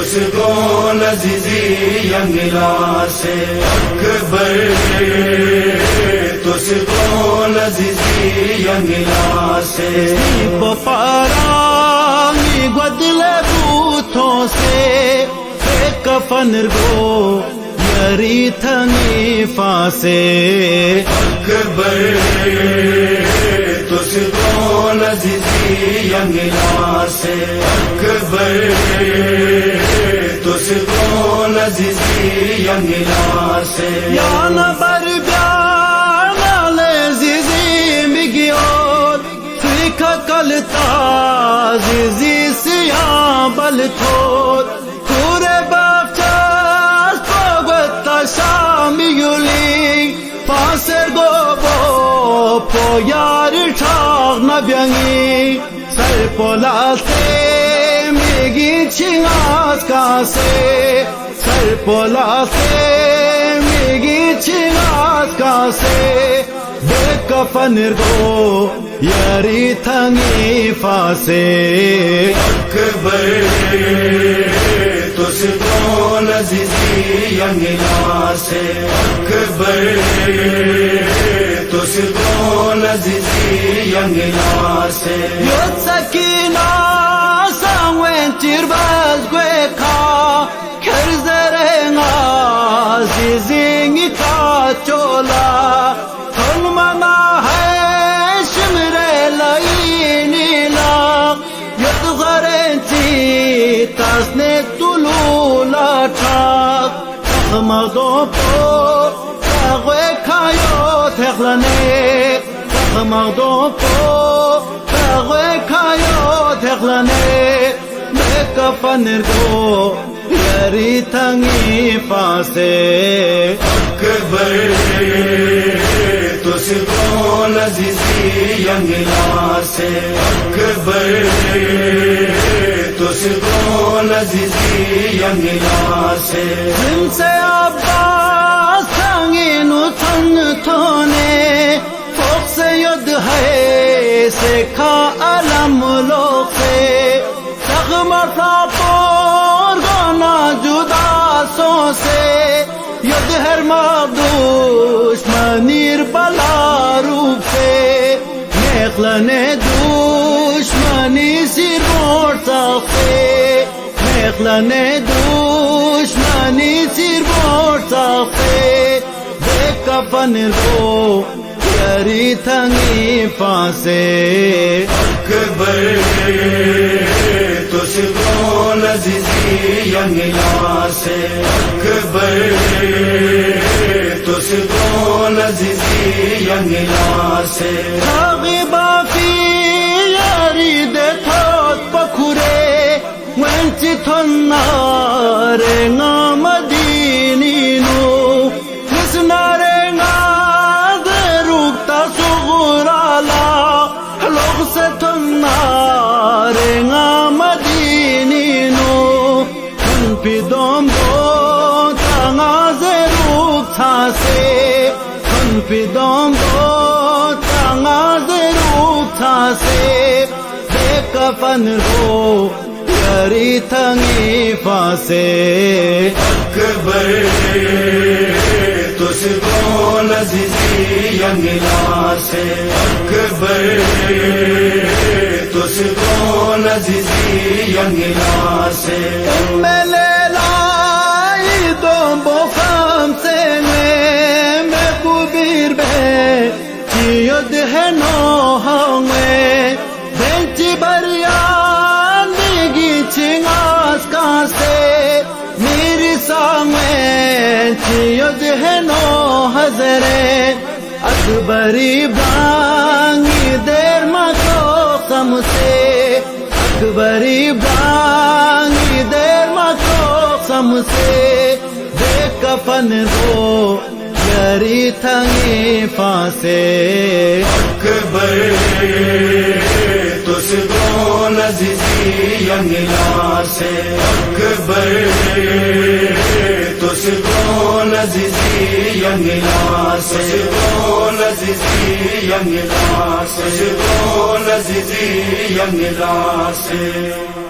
تسگو لذیذی ینگلا سے اکبر تسگو لذیذی ینگلا سے بپارا می گدل بوتھوں سے کفن گو یری تھنی فاسے اکبر تسگو لذیذی ینگلا سے اکبر تسگو لذیذی ینگلا سے یا نبر بیان لذیذی میگیون فیکا کلتا زیزی سیاہ بل تھور پورے بافچاس پوگتا شامی یولی پاسر گو پو یار ٹھاک نبیانگی سر پولا سے میگی چھنگاز کاسے سر پولا سے میگی چھنگاز کاسے بے کفن گو یاری تھنگی فاسے اکبر تسگو لذیذی ینگلا سے اکبر تسگو لذیذی ینگلا سے یود سکینہ ساموین چرباز گوے کھا کھرز رہنگا زیزینگی کا چولا تھلمنا ہے شمرے لئینی لاغ ید غرینچی تاسنے تلولا ٹھاک تخمدوں پو تاغوے کھایو تھیخلنے تخمدوں پو تاغوے کھایو تھیخلنے میں کفن گو یری تھنگی فاسے اکبر تسگو لذیذی ینگلا سے اکبر تسگو لذیذی ینگلا سے جن سے عباس تھنگی نو تھن تھونے فوق سے ید ہے سکھا علم لوگ سے سغمتا پور گانا جدا سو سے ید ہر مادوش منیر بلا روپ سے میخلنے دشمنی سیر موڑ ساختے میخلنے دشمنی سیر موڑ ساختے بے کفن گو یری تھنگی فاسے اکبر تسگو لذیذی ینگلا سے اکبر تسگو لذیذی ینگلا سے تاغی بافی یاری دے تھوت پکھورے وینچی تھنارے نام دینی نو نسنارے لوگ سے تنارے مدینی نو تن پی دوم دو تناز روک تھاسے تن پی دوم دو تناز روک تھاسے بے کفن گو یری تھنگی فاسے اکبر تسگو لذیذی ینگلا سے اکبر تسگو لذیذی ینگلا سے میں لیلائی دوم بو خام سے میں کبیر بے چیود ہے نوہاں میں بینچی بریان دیگی چھنگاز کاسے میری سامیں چیود ہے نو حضرے اکبری بانگی دیر مکو سم سے اکبری بانگی دیر مکو سم سے بے کفن گو یری تھنگی فاسے اکبر تسگو لذیذی ینگلا سے اکبر تسگو لذیذی ینگلا سے تسگو لذیذی ینگلا سے تسگو لذیذی ینگلا سے